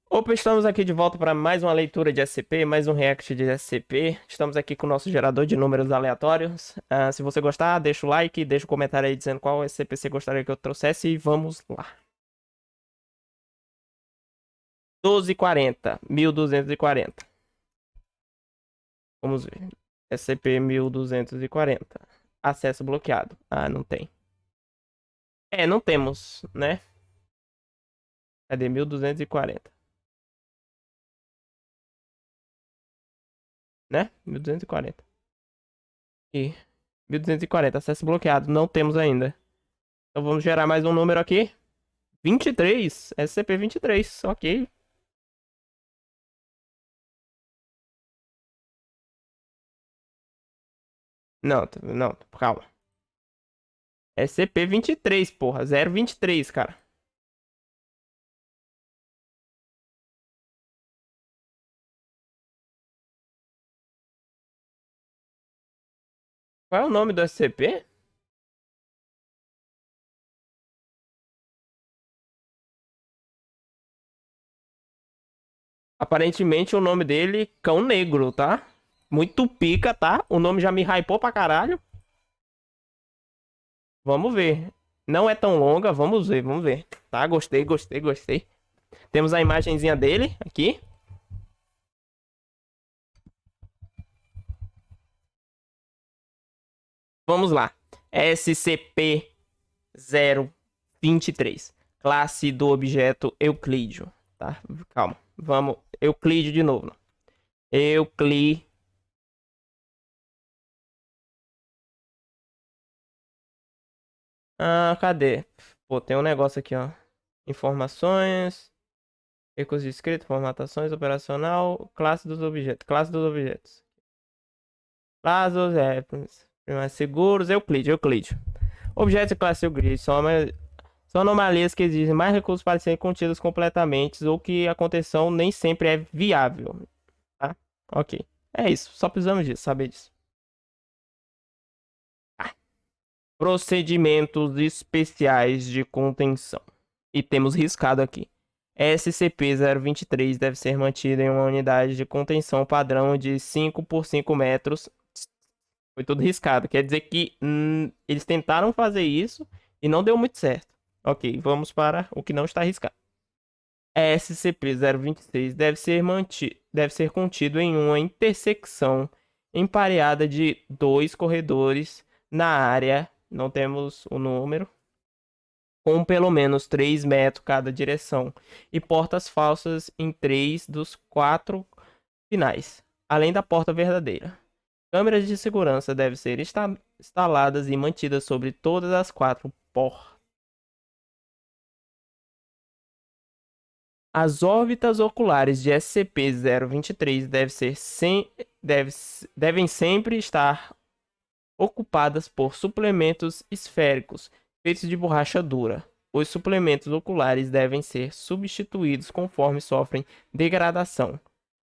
Opa, estamos aqui de volta para mais uma leitura de SCP, mais um react de SCP. Estamos aqui com o nosso gerador de números aleatórios. Se você gostar, deixa o like, deixa o comentário aí dizendo qual SCP você gostaria que eu trouxesse e vamos lá. 1240, 1240. Vamos ver. SCP-1240. Acesso bloqueado. Ah, não tem. Não temos, né? Cadê 1240? Né? 1240. E 1240, acesso bloqueado. Não temos ainda. Então vamos gerar mais um número aqui. 23, SCP-23, ok. Não, não, calma. SCP-23, porra, 023, cara. Qual é o nome do SCP? Aparentemente o nome dele, Cão Negro, tá? Muito pica, tá? O nome já me hypou pra caralho. Vamos ver. Não é tão longa, vamos ver, vamos ver. Tá, gostei, gostei, gostei. Temos a imagenzinha dele aqui. Vamos lá. SCP-023. Classe do objeto Euclídeo. Tá? Calma. Vamos. Euclídeo de novo. Euclídeo. Ah, cadê? Pô, tem um negócio aqui, ó. Informações. Recursos de escrita, formatações, operacional, classe dos objetos. Classe dos objetos. Prazos, primários seguros, Euclídeo, Euclídeo. Objetos de classe Euclídeo são anomalias que exigem mais recursos para serem contidas completamente ou que a contenção nem sempre é viável. Tá? Ok. É isso. Só precisamos disso, saber disso. Ah, procedimentos especiais de contenção. E temos riscado aqui. SCP-023 deve ser mantido em uma unidade de contenção padrão de 5 por 5 metros. Foi tudo riscado. Quer dizer que eles tentaram fazer isso e não deu muito certo. Ok, vamos para o que não está riscado. SCP-026 deve ser contido em uma intersecção empareada de dois corredores na área, não temos o número, com pelo menos 3 metros cada direção, e portas falsas em 3 dos 4 finais, além da porta verdadeira. Câmeras de segurança devem ser instaladas e mantidas sobre todas as 4 portas. As órbitas oculares de SCP-023 devem sempre estar ocupadas por suplementos esféricos feitos de borracha dura. Os suplementos oculares devem ser substituídos conforme sofrem degradação.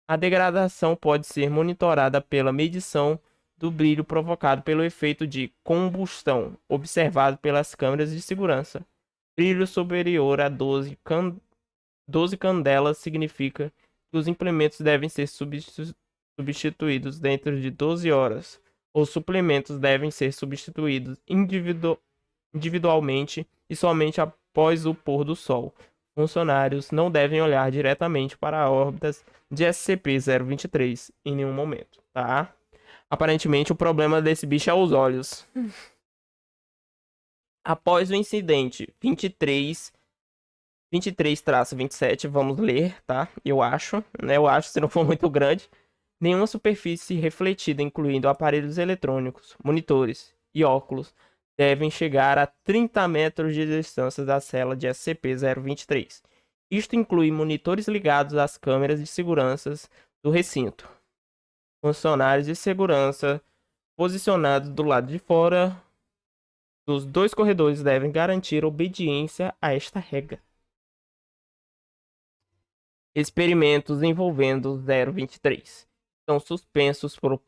A degradação pode ser monitorada pela medição do brilho provocado pelo efeito de combustão observado pelas câmeras de segurança. Brilho superior a 12 candelas significa que os implementos devem ser substituídos dentro de 12 horas. Os suplementos devem ser substituídos individualmente e somente após o pôr do sol. Funcionários não devem olhar diretamente para órbitas de SCP-023 em nenhum momento, tá? Aparentemente o problema desse bicho é os olhos. Após o incidente 23-27, vamos ler, tá? Eu acho, né? Eu acho, se não for muito grande. Nenhuma superfície refletida, incluindo aparelhos eletrônicos, monitores e óculos, devem chegar a 30 metros de distância da cela de SCP-023. Isto inclui monitores ligados às câmeras de segurança do recinto. Funcionários de segurança posicionados do lado de fora dos dois corredores devem garantir obediência a esta regra. Experimentos envolvendo 023 são suspensos por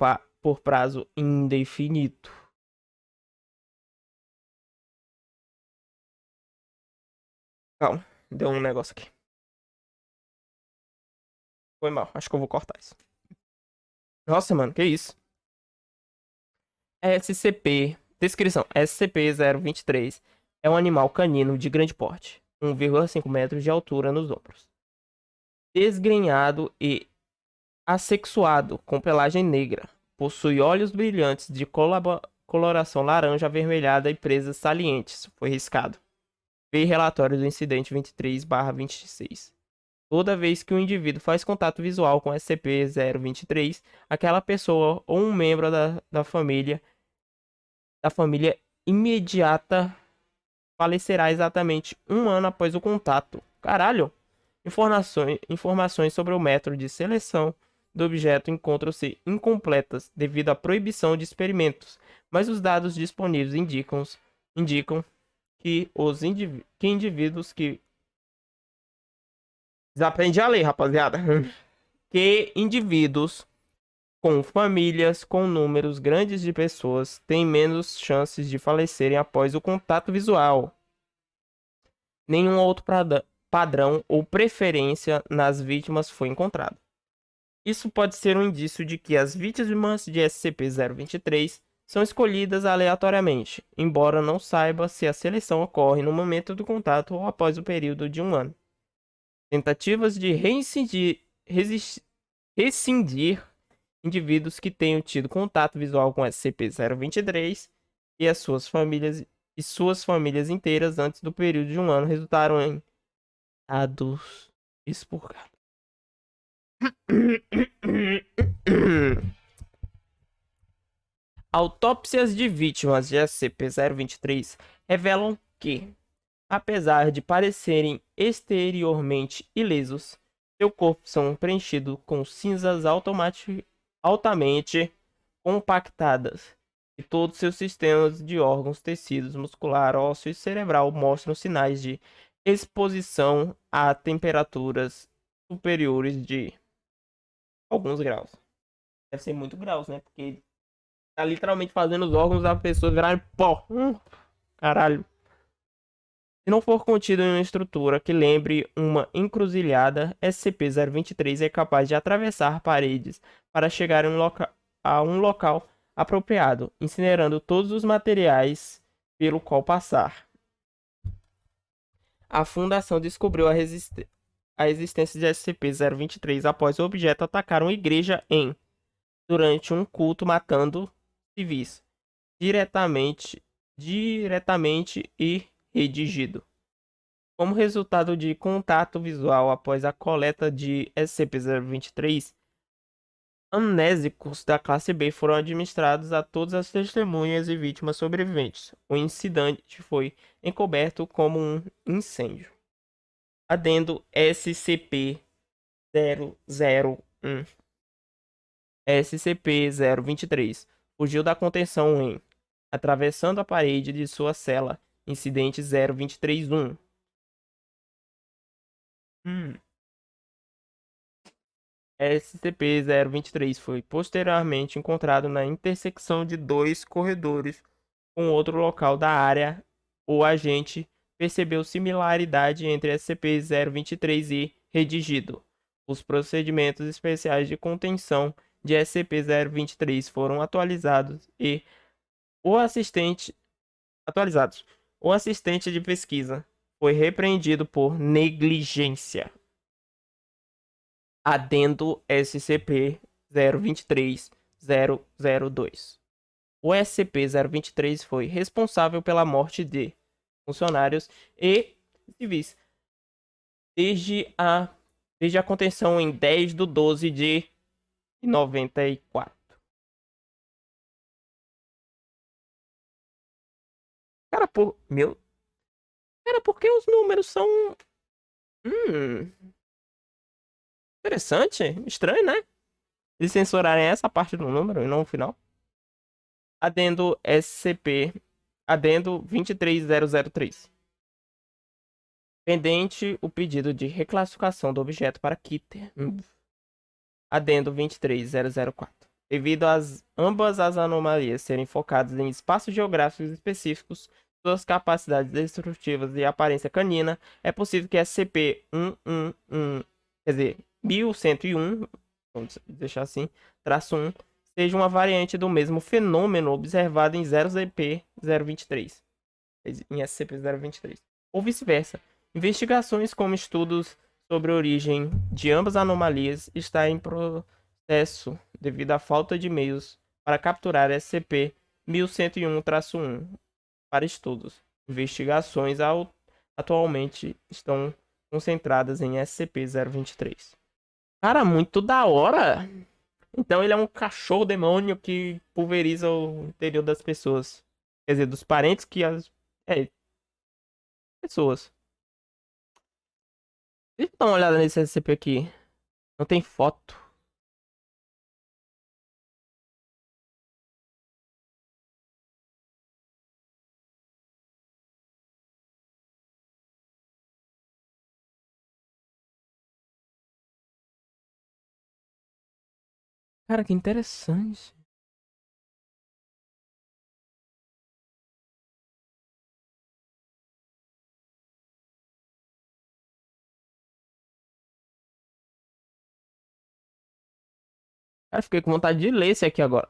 prazo indefinido. Calma, deu um negócio aqui. Foi mal, acho que eu vou cortar isso. Nossa, mano, que isso? SCP. Descrição: SCP-023 é um animal canino de grande porte, 1,5 metros de altura nos ombros. Desgrenhado e assexuado, com pelagem negra. Possui olhos brilhantes de coloração laranja avermelhada e presas salientes. Foi riscado. Ver relatório do incidente 23/26. Toda vez que o indivíduo faz contato visual com SCP-023, aquela pessoa ou um membro da família imediata falecerá exatamente um ano após o contato. Caralho! Informações sobre o método de seleção do objeto encontram-se incompletas devido à proibição de experimentos, mas os dados disponíveis indicam que indivíduos que... Desaprendi a ler, rapaziada. Que indivíduos com famílias com números grandes de pessoas têm menos chances de falecerem após o contato visual. Nenhum outro padrão ou preferência nas vítimas foi encontrado. Isso pode ser um indício de que as vítimas de SCP-023 são escolhidas aleatoriamente, embora não saiba se a seleção ocorre no momento do contato ou após o período de um ano. Tentativas de rescindir indivíduos que tenham tido contato visual com SCP-023 e suas famílias inteiras antes do período de um ano resultaram em dados expurgados. Autópsias de vítimas de SCP-023 revelam que, apesar de parecerem exteriormente ilesos, seu corpo são preenchidos com cinzas altamente compactadas e todos seus sistemas de órgãos, tecidos, muscular, ósseo e cerebral mostram sinais de exposição a temperaturas superiores de alguns graus. Deve ser muito graus, né? Porque tá literalmente fazendo os órgãos da pessoa virarem pó. Caralho. Se não for contido em uma estrutura que lembre uma encruzilhada, SCP-023 é capaz de atravessar paredes para chegar a um local apropriado, incinerando todos os materiais pelo qual passar. A Fundação descobriu a existência de SCP-023 após o objeto atacar uma igreja durante um culto, matando civis diretamente e redigido. Como resultado de contato visual após a coleta de SCP-023, amnésicos da classe B foram administrados a todas as testemunhas e vítimas sobreviventes. O incidente foi encoberto como um incêndio. Adendo SCP-001. SCP-023 fugiu da contenção atravessando a parede de sua cela. Incidente 023-1. SCP-023 foi posteriormente encontrado na intersecção de dois corredores com outro local da área. O agente percebeu similaridade entre SCP-023 e redigido. Os procedimentos especiais de contenção de SCP-023 foram atualizados. O assistente de pesquisa foi repreendido por negligência. Adendo SCP-023-002. O SCP-023 foi responsável pela morte de funcionários e civis desde a contenção em 10/12/94. Cara, por que os números são... Interessante. Estranho, né? Eles censurarem essa parte do número e não o final. Adendo SCP. Adendo 23003. Pendente o pedido de reclassificação do objeto para Kitter. Adendo 23004. Devido a ambas as anomalias serem focadas em espaços geográficos específicos, suas capacidades destrutivas e aparência canina, é possível que SCP-111, quer dizer, 1101, vamos deixar assim, traço 1, seja uma variante do mesmo fenômeno observado em 0ZP023, em SCP-023, ou vice-versa. Investigações como estudos sobre a origem de ambas anomalias está em processo devido à falta de meios para capturar SCP-1101-1 para estudos. Investigações atualmente estão concentradas em SCP-023. Cara, muito da hora! Então ele é um cachorro demônio que pulveriza o interior das pessoas. Quer dizer, dos parentes que as. É, pessoas. Deixa eu dar uma olhada nesse SCP aqui. Não tem foto. Cara, que interessante. Cara, fiquei com vontade de ler esse aqui agora.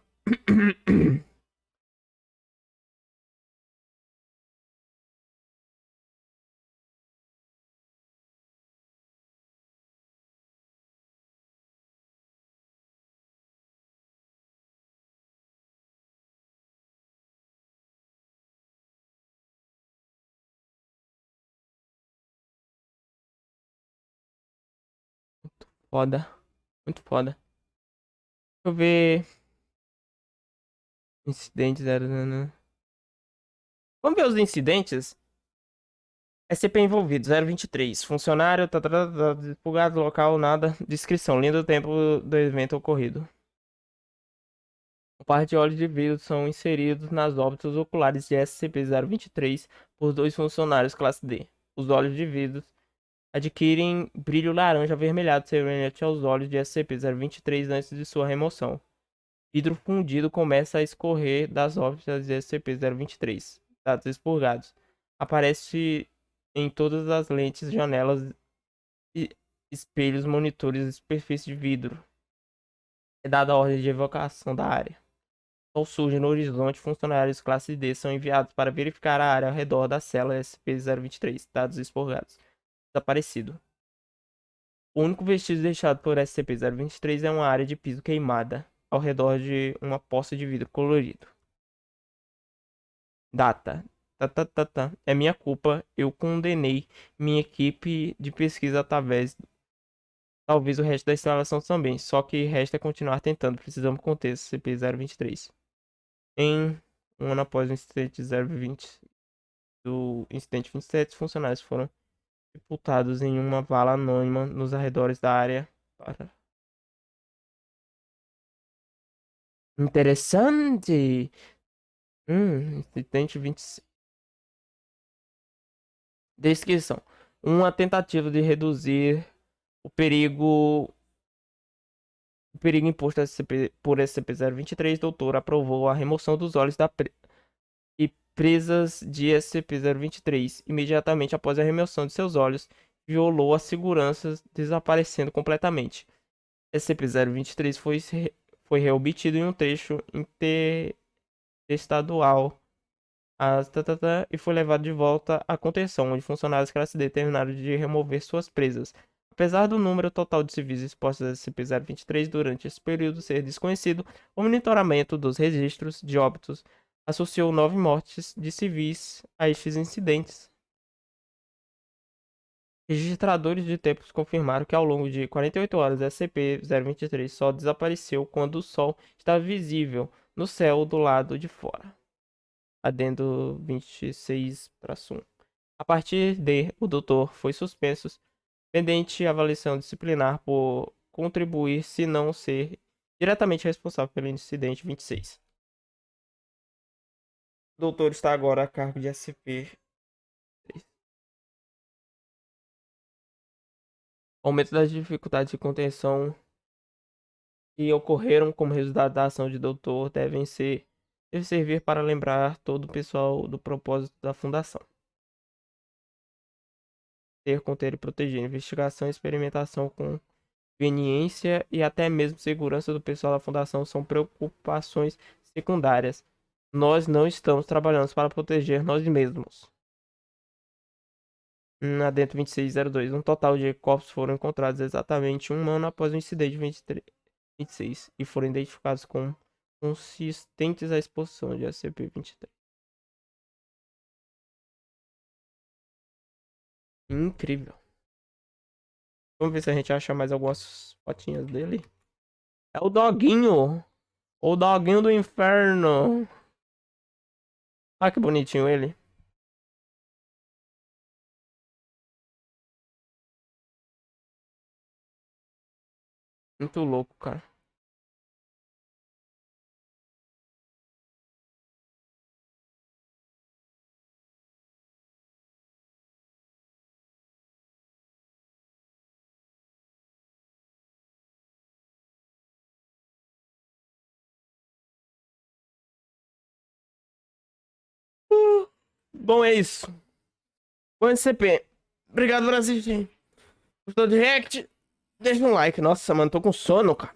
Foda. Muito foda. Deixa eu ver. Incidentes. Vamos ver os incidentes. SCP envolvido, 023. Funcionário, divulgado, local, nada. Descrição, linha do tempo do evento ocorrido. Um par de olhos de vidro são inseridos nas órbitas oculares de SCP-023 por dois funcionários classe D. Os olhos de vidro adquirem brilho laranja avermelhado semelhante aos olhos de SCP-023 antes de sua remoção. Vidro fundido começa a escorrer das órbitas de SCP-023. Dados expurgados. Aparece em todas as lentes, janelas, e espelhos, monitores e superfície de vidro. É dada a ordem de evacuação da área. Sol surge no horizonte. Funcionários classe D são enviados para verificar a área ao redor da cela SCP-023. Dados expurgados. Desaparecido. O único vestígio deixado por SCP-023 é uma área de piso queimada ao redor de uma poça de vidro colorido. Data. É minha culpa. Eu condenei minha equipe de pesquisa através. Talvez o resto da instalação também. Só que resta continuar tentando. Precisamos conter SCP-023. Em um ano após o incidente 020 do incidente 27, funcionários foram sepultados em uma vala anônima nos arredores da área. Interessante. Incidente 26. Descrição. Uma tentativa de reduzir o perigo. O perigo imposto por SCP-023, doutor aprovou a remoção dos olhos e presas de SCP-023. Imediatamente após a remoção de seus olhos, violou as seguranças, desaparecendo completamente. SCP-023 foi reobtido em um trecho interestadual e foi levado de volta à contenção, onde funcionários classe D terminaram de remover suas presas. Apesar do número total de civis expostos a SCP-023 durante esse período ser desconhecido, o monitoramento dos registros de óbitos associou 9 mortes de civis a estes incidentes. Registradores de tempos confirmaram que ao longo de 48 horas, SCP-023 só desapareceu quando o Sol estava visível no céu do lado de fora. Adendo 26-1. A partir de, o doutor foi suspenso, pendente avaliação disciplinar por contribuir se não ser diretamente responsável pelo incidente 26. O doutor está agora a cargo de SCP. Aumento das dificuldades de contenção que ocorreram como resultado da ação de doutor deve servir para lembrar todo o pessoal do propósito da fundação. Ter, conter e proteger. Investigação e experimentação com conveniência e até mesmo segurança do pessoal da fundação são preocupações secundárias. Nós não estamos trabalhando para proteger nós mesmos. Adentro 2602. Um total de corpos foram encontrados exatamente um ano após o incidente de 26 e foram identificados como consistentes à exposição de SCP-23. Incrível. Vamos ver se a gente acha mais algumas fotinhas dele. É o doguinho. O doguinho do inferno. Ah, que bonitinho ele. Muito louco, cara. Bom, é isso. Bom, SCP. Obrigado por assistir. Gostou de react? Deixa um like. Nossa, mano, tô com sono, cara.